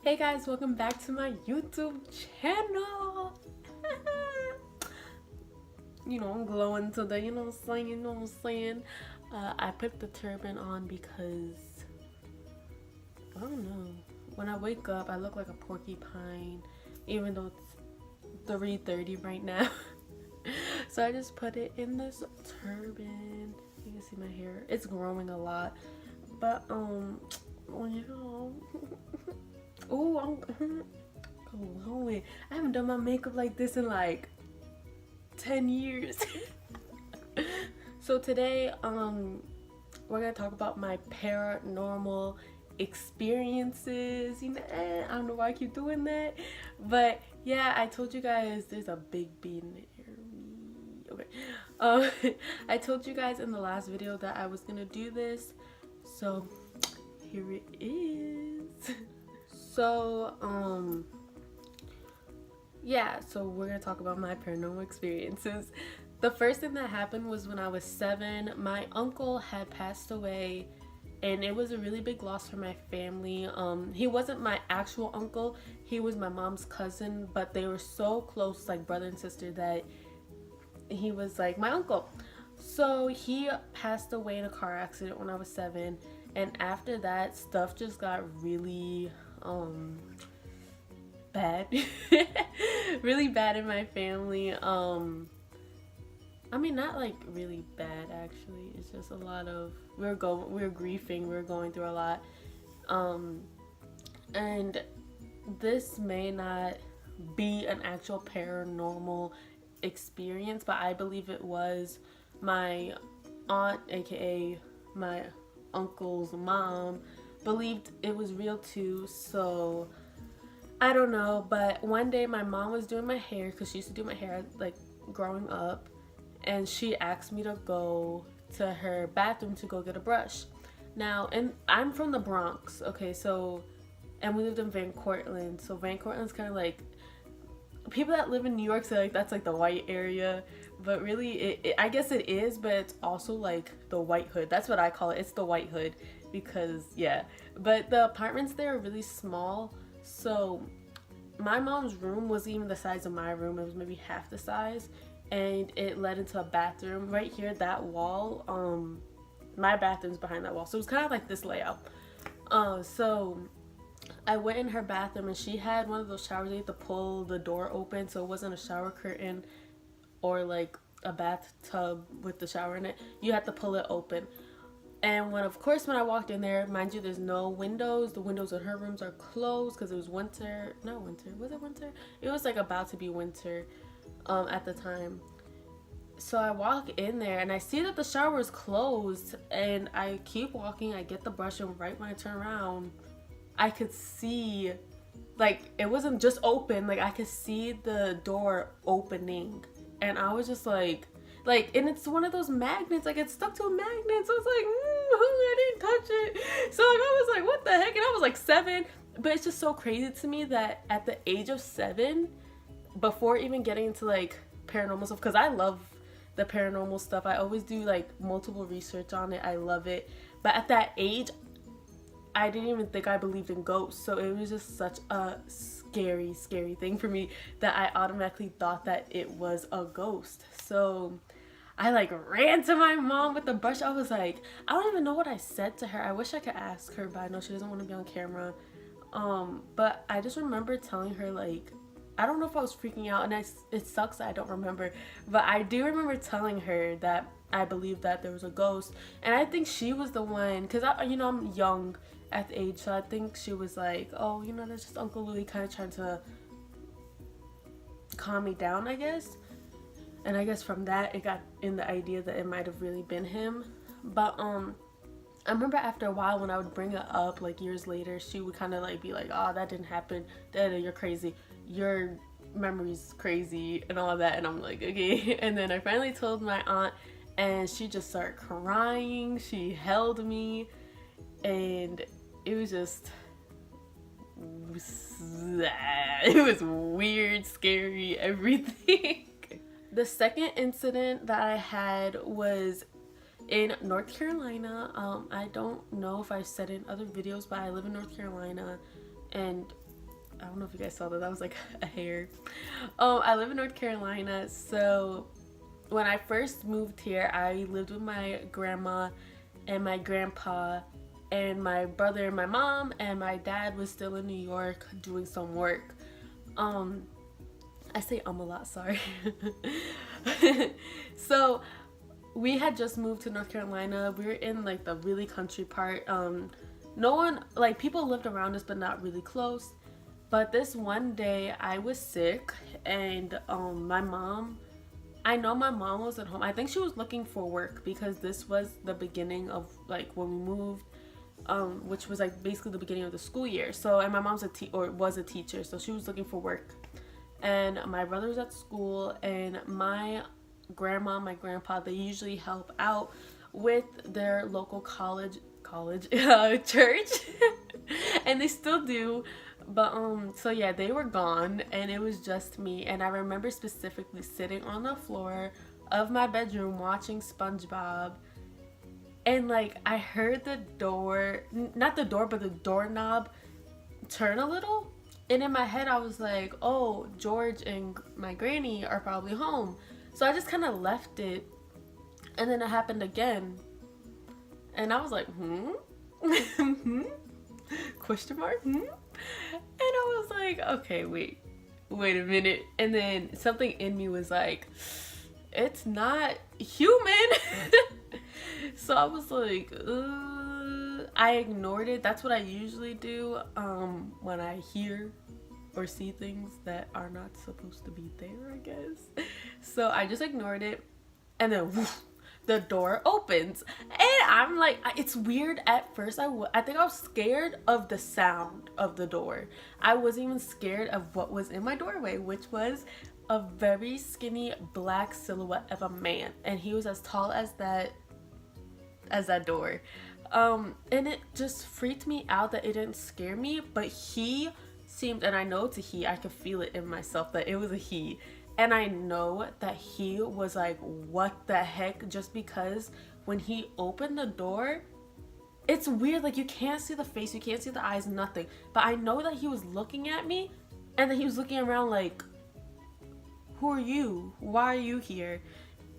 Hey guys, welcome back to my YouTube channel. You know, I'm glowing today, you know what I'm saying? I put the turban on because, I don't know, when I wake up, I look like a porcupine, even though it's 3:30 right now. So I just put it in this turban. You can see my hair, it's growing a lot, but well, you know. Oh, I'm glowing. I haven't done my makeup like this in like 10 years. So today we're gonna talk about my paranormal experiences. You know, I don't know why I keep doing that, but yeah, I told you guys there's a big bee near me. Okay. I told you guys in the last video that I was gonna do this, so here it is. So yeah, so we're gonna talk about my paranormal experiences. The first thing that happened was when I was 7. My uncle had passed away, and it was a really big loss for my family. He wasn't my actual uncle, he was my mom's cousin, but they were so close, like brother and sister, that he was like my uncle. So he passed away in a car accident when I was 7, and after that stuff just got really bad. Really bad in my family. I mean, not like really bad actually, it's just a lot of, we were grieving, we were going through a lot, and this may not be an actual paranormal experience, but I believe it was. My aunt, aka my uncle's mom, believed it was real too, so I don't know. But one day my mom was doing my hair, because she used to do my hair like growing up, and she asked me to go to her bathroom to go get a brush. Now, and I'm from the Bronx, okay, so, and we lived in Van Cortlandt, so Van Cortlandt's kind of like, people that live in New York say like that's like the white area, but really I guess it is, but it's also like the white hood. That's what I call it. It's the white hood, because yeah, but the apartments there are really small. So my mom's room wasn't even the size of my room, it was maybe half the size, and it led into a bathroom right here. That wall, my bathroom's behind that wall, so it was kind of like this layout. So I went in her bathroom, and she had one of those showers you have to pull the door open, so it wasn't a shower curtain or like a bathtub with the shower in it. You had to pull it open. And when I walked in there, mind you, there's no windows. The windows in her rooms are closed because it was winter. Not winter. Was it winter? It was like about to be winter at the time. So I walk in there and I see that the shower is closed, and I keep walking. I get the brush, and right when I turn around, I could see, like, it wasn't just open, like I could see the door opening, and I was just like, and it's one of those magnets, like it's stuck to a magnet, so it's like, I didn't touch it. So like I was like, what the heck? And I was like 7, but it's just so crazy to me that at the age of 7, before even getting into like paranormal stuff, because I love the paranormal stuff, I always do like multiple research on it, I love it, but at that age I didn't even think I believed in ghosts. So it was just such a scary thing for me that I automatically thought that it was a ghost. So I like ran to my mom with the brush. I was like, I don't even know what I said to her. I wish I could ask her, but I know she doesn't want to be on camera. But I just remember telling her, like, I don't know if I was freaking out, and it sucks that I don't remember, but I do remember telling her that I believed that there was a ghost. And I think she was the one, because I'm young at the age, so I think she was like, oh, that's just Uncle Louie kind of trying to calm me down, I guess. And I guess from that it got in the idea that it might have really been him. But I remember after a while, when I would bring it up like years later, she would kind of like be like, oh, that didn't happen, you're crazy, your memory's crazy and all that. And I'm like, okay. And then I finally told my aunt, and she just started crying. She held me, and it was just, it was weird, scary, everything. The second incident that I had was in North Carolina. I don't know if I've said it in other videos, but I live in North Carolina, and I don't know if you guys saw that. That was like a hair. I live in North Carolina, so when I first moved here, I lived with my grandma and my grandpa and my brother and my mom, and my dad was still in New York doing some work. I say a lot, sorry. So we had just moved to North Carolina. We were in like the really country part. No one, like, people lived around us but not really close. But this one day I was sick, and my mom, I know my mom was at home. I think she was looking for work because this was the beginning of like when we moved, which was like basically the beginning of the school year. So, and my mom's was a teacher, so she was looking for work. And my brother was at school, and my grandma, my grandpa, they usually help out with their local college church, and they still do. But so yeah, they were gone, and it was just me. And I remember specifically sitting on the floor of my bedroom watching SpongeBob, and like I heard the door, not the door, but the doorknob turn a little. And in my head I was like, oh, George and my granny are probably home. So I just kind of left it, and then it happened again, and I was like, question mark, And I was like, okay, wait a minute. And then something in me was like, it's not human. So I was like, I ignored it. That's what I usually do when I hear or see things that are not supposed to be there, I guess. So I just ignored it, and then woof, the door opens, and I'm like, it's weird. At first I think I was scared of the sound of the door. I wasn't even scared of what was in my doorway, which was a very skinny black silhouette of a man, and he was as tall as that door. And it just freaked me out that it didn't scare me, but he seemed, and I know it's a he, I could feel it in myself that it was a he, and I know that he was like, what the heck, just because when he opened the door, it's weird, like you can't see the face, you can't see the eyes, nothing, but I know that he was looking at me, and then he was looking around like, who are you? Why are you here?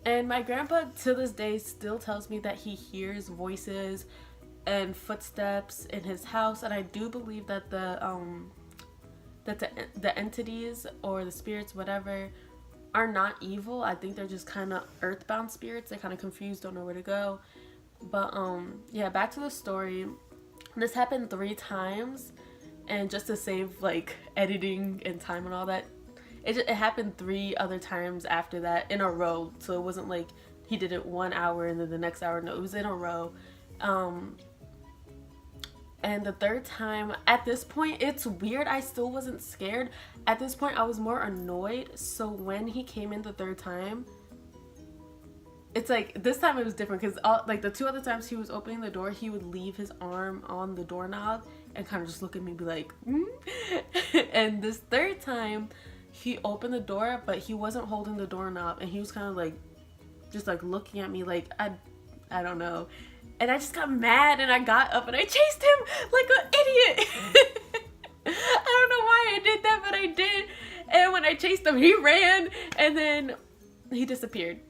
And my grandpa to this day still tells me that he hears voices and footsteps in his house, and I do believe that the entities or the spirits, whatever, are not evil. I think they're just kind of earthbound spirits. They're kind of confused, don't know where to go. But yeah, back to the story. This happened 3 times, and just to save like editing and time and all that, it happened 3 other times after that in a row. So it wasn't like he did it 1 hour and then the next hour. No, it was in a row. And the 3rd time, at this point, it's weird, I still wasn't scared. At this point, I was more annoyed. So when he came in the 3rd time, it's like, this time it was different, because like the 2 other times he was opening the door, he would leave his arm on the doorknob and kind of just look at me and be like, And this 3rd time, he opened the door, but he wasn't holding the doorknob, and he was kind of like, just like looking at me like, I don't know. And I just got mad, and I got up and I chased him like an idiot. I don't know why I did that, but I did. And when I chased him, he ran, and then he disappeared.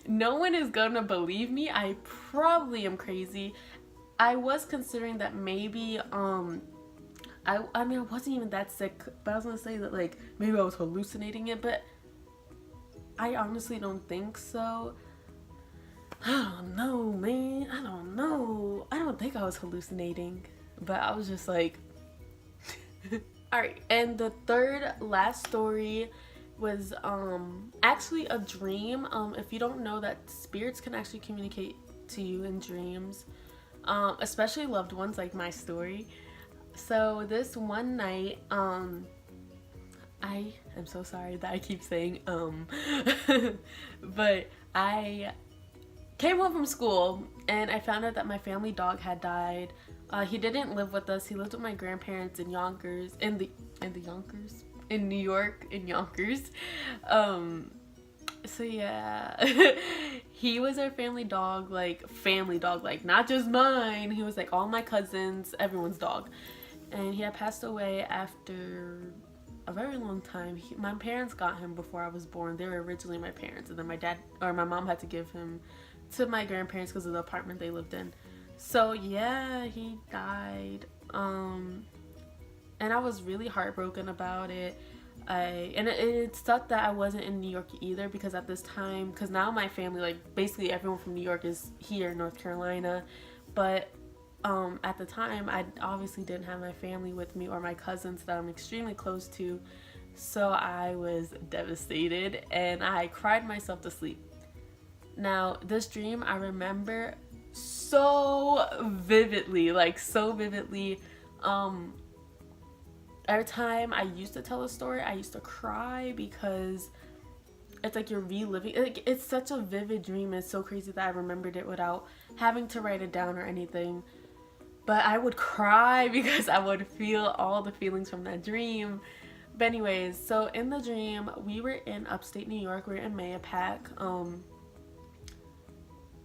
No one is gonna believe me. I probably am crazy. I was considering that maybe I mean, I wasn't even that sick, but I was gonna say that like maybe I was hallucinating it, but I honestly don't think so. I don't know, man. I don't know. I don't think I was hallucinating, but I was just like alright. And the 3rd last story was actually a dream. If you don't know that spirits can actually communicate to you in dreams, especially loved ones, like my story. So this one night, I am so sorry that I keep saying but I came home from school, and I found out that my family dog had died. He didn't live with us. He lived with my grandparents in Yonkers, in the Yonkers. in New York, in Yonkers. So yeah, he was our family dog, like not just mine. He was like all my cousins, everyone's dog. And he had passed away after a very long time. My parents got him before I was born. They were originally my parents, and then my mom had to give him to my grandparents because of the apartment they lived in. So yeah, he died. And I was really heartbroken about it. It sucked that I wasn't in New York either, because at this time, because now my family, like basically everyone from New York is here in North Carolina, but at the time I obviously didn't have my family with me or my cousins that I'm extremely close to, so I was devastated and I cried myself to sleep. Now this dream I remember so vividly, every time I used to tell a story, I used to cry because it's like you're reliving. It's such a vivid dream. It's so crazy that I remembered it without having to write it down or anything. But I would cry because I would feel all the feelings from that dream. But anyways, so in the dream, we were in upstate New York. We were in Mayapack.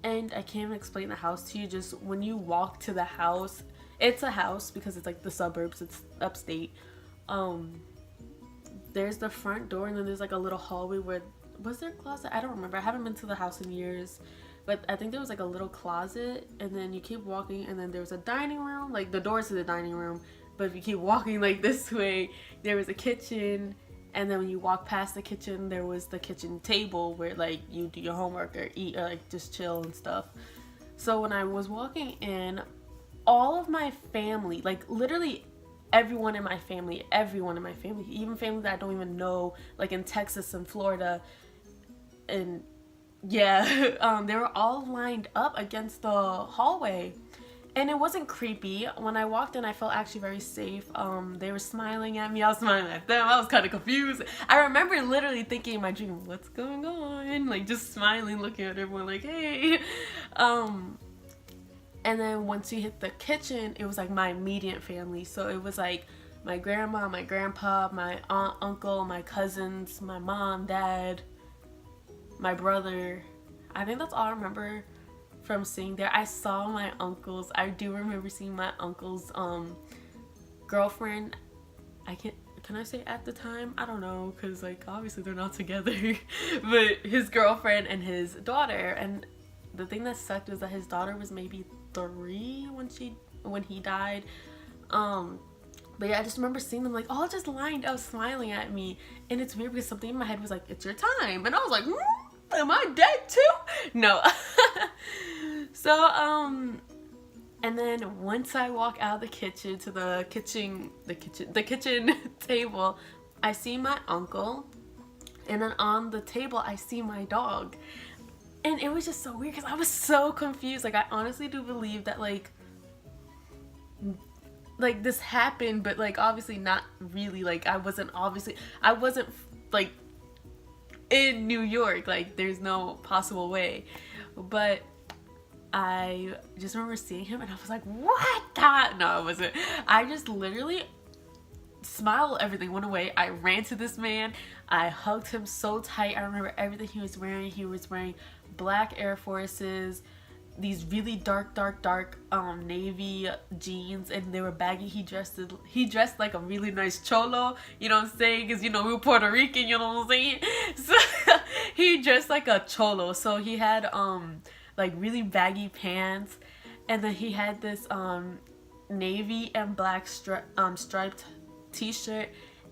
And I can't even explain the house to you. Just when you walk to the house, it's a house because it's like the suburbs. It's upstate. There's the front door, and then there's like a little hallway where, was there a closet? I don't remember. I haven't been to the house in years, but I think there was like a little closet, and then you keep walking, and then there was a dining room, like the doors to the dining room. But if you keep walking like this way, there was a kitchen, and then when you walk past the kitchen, there was the kitchen table where like you do your homework or eat or like just chill and stuff. So when I was walking in, all of my family, like literally everyone in my family, even family that I don't even know, like in Texas and Florida, and yeah, they were all lined up against the hallway. And it wasn't creepy. When I walked in, I felt actually very safe. They were smiling at me. I was smiling at them. I was kind of confused. I remember literally thinking in my dream, what's going on? Like just smiling, looking at everyone like, hey. And then once you hit the kitchen, it was like my immediate family. So it was like my grandma, my grandpa, my aunt, uncle, my cousins, my mom, dad, my brother. I think that's all I remember from seeing there. I saw my uncle's. I do remember seeing my uncle's girlfriend. Can I say at the time? I don't know, because like obviously they're not together. But his girlfriend and his daughter. And the thing that sucked was that his daughter was maybe 3 when he died. But yeah, I just remember seeing them like all just lined up smiling at me. And it's weird because something in my head was like, it's your time. And I was like, am I dead too? No. So and then once I walk out of the kitchen to the kitchen table, I see my uncle, and then on the table I see my dog. And it was just so weird because I was so confused. Like I honestly do believe that like this happened, but like obviously not really. Like I wasn't like in New York. Like there's no possible way. But I just remember seeing him and I was like, what? No, it wasn't. I just literally smiled, everything went away. I ran to this man. I hugged him so tight. I remember everything he was wearing. He was wearing black Air Forces, these really dark navy jeans, and they were baggy. He dressed like a really nice cholo, you know what I'm saying, because you know we were Puerto Rican, you know what I'm saying. So he dressed like a cholo. So he had like really baggy pants, and then he had this navy and black striped t-shirt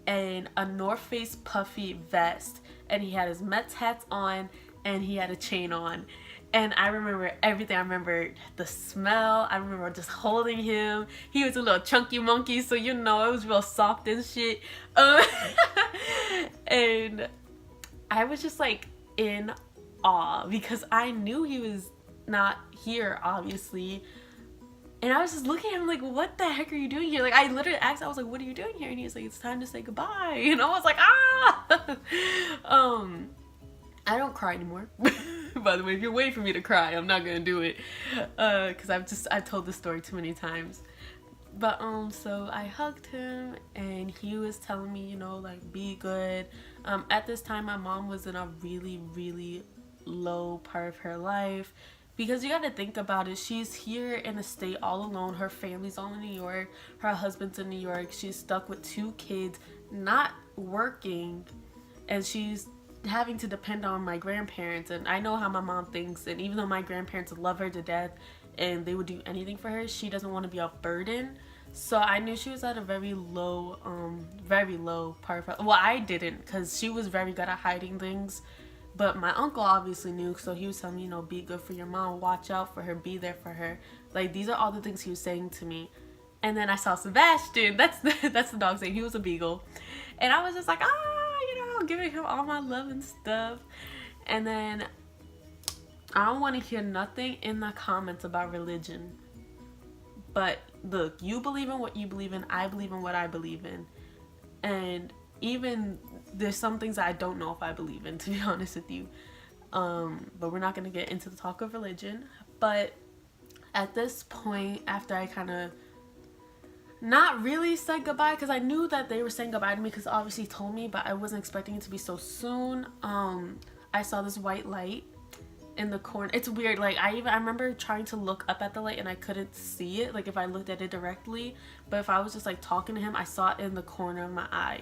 and a North Face puffy vest, and he had his Mets hats on, and he had a chain on. And I remember everything. I remember the smell. I remember just holding him. He was a little chunky monkey, so you know it was real soft and shit. And I was just like in awe because I knew he was not here, obviously. And I was just looking at him like, what the heck are you doing here? Like I literally asked, I was like, what are you doing here? And he was like, it's time to say goodbye. And I was like, ah. I don't cry anymore. By the way, if you're waiting for me to cry, I'm not gonna do it. Because I've told this story too many times. But so I hugged him and he was telling me, you know, like, be good. At this time my mom was in a really, really low part of her life, because you got to think about it, she's here in the state all alone, her family's all in New York, her husband's in New York, she's stuck with 2 kids, not working, and she's having to depend on my grandparents. And I know how my mom thinks, and even though my grandparents love her to death and they would do anything for her, she doesn't want to be a burden. So I knew she was at a very low part of her. Well, I didn't, because she was very good at hiding things, but my uncle obviously knew, so he was telling me, you know, be good for your mom, watch out for her, be there for her. Like, these are all the things he was saying to me. And then I saw Sebastian, that's the dog's name, he was a beagle, and I was just like, you know, giving him all my love and stuff. And then I don't want to hear nothing in the comments about religion. But look, you believe in what you believe in, I believe in what I believe in. And even there's some things I don't know if I believe in, to be honest with you. But we're not going to get into the talk of religion. But at this point, after I kind of not really said goodbye, because I knew that they were saying goodbye to me, because obviously he told me, but I wasn't expecting it to be so soon. I saw this white light in the corner. It's weird, like I remember trying to look up at the light and I couldn't see it, like if I looked at it directly, but if I was just like talking to him, I saw it in the corner of my eye.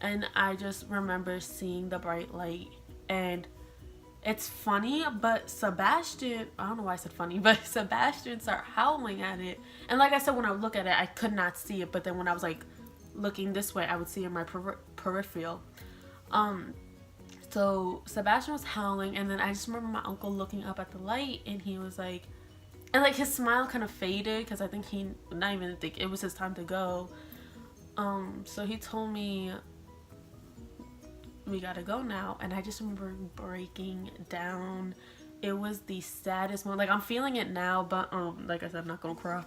And I just remember seeing the bright light. And it's funny, but Sebastian, I don't know why I said funny, but Sebastian started howling at it. And like I said, when I would look at it, I could not see it, but then when I was like looking this way, I would see it in my peripheral. So Sebastian was howling, and then I just remember my uncle looking up at the light, and he was like, and like his smile kind of faded, because I think it was his time to go. So he told me, we gotta go now. And I just remember breaking down. It was the saddest one. Like, I'm feeling it now, but like I said, I'm not gonna cry.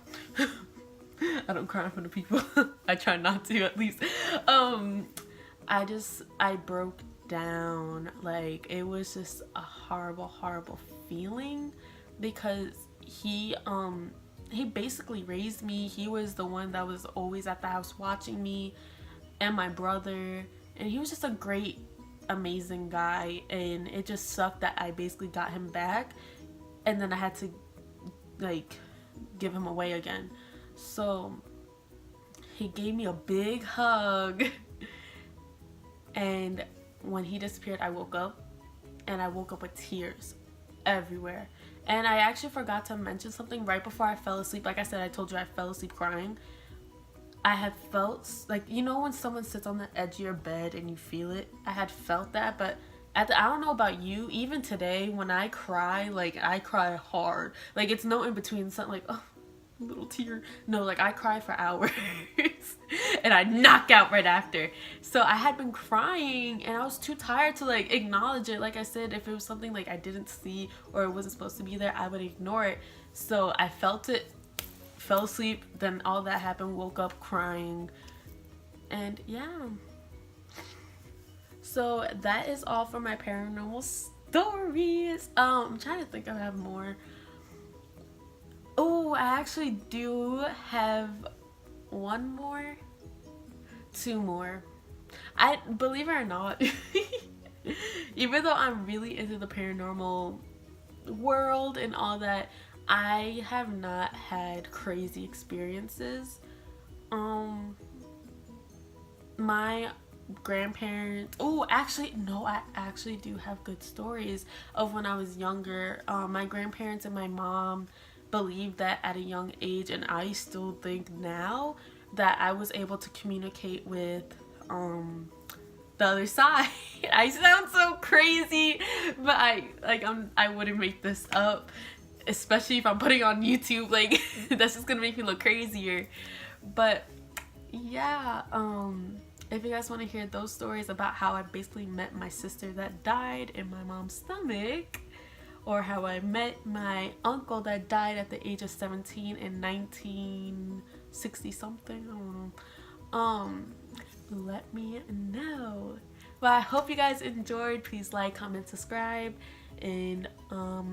I don't cry in front of people. I try not to, at least. I broke down. Like, it was just a horrible feeling, because he basically raised me. He was the one that was always at the house watching me and my brother, and he was just a great, amazing guy. And it just sucked that I basically got him back and then I had to like give him away again. So he gave me a big hug, and when he disappeared, I woke up, and I woke up with tears everywhere. And I actually forgot to mention something right before I fell asleep. Like I said, I told you I fell asleep crying. I had felt like, you know, when someone sits on the edge of your bed and you feel it? I had felt that, but I don't know about you, even today when I cry, like I cry hard. Like, it's no in between, something like, oh, a little tear. No, like I cry for hours and I knock out right after. So I had been crying and I was too tired to like acknowledge it. Like I said, if it was something like I didn't see or it wasn't supposed to be there, I would ignore it. So I felt it, fell asleep, then all that happened, woke up crying, and yeah. So that is all for my paranormal stories. I'm trying to think if I have more. Oh, I actually do have one more, 2 more. I believe it or not, even though I'm really into the paranormal world and all that, I have not had crazy experiences. My grandparents, oh, actually no, I actually do have good stories of when I was younger. My grandparents and my mom believed that at a young age, and I still think now, that I was able to communicate with the other side. I sound so crazy, but I wouldn't make this up, especially if I'm putting on YouTube. Like, that's just gonna make me look crazier. But yeah, if you guys want to hear those stories about how I basically met my sister that died in my mom's stomach, or how I met my uncle that died at the age of 17 in 1960 something, I don't know, let me know. But I hope you guys enjoyed. Please like, comment, subscribe, and I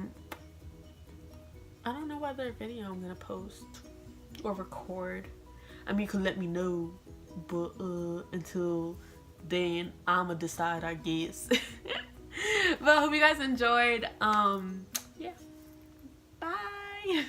don't know what other video I'm gonna post or record. I mean, you can let me know, but until then, I'ma decide, I guess. But I hope you guys enjoyed. Yeah, bye.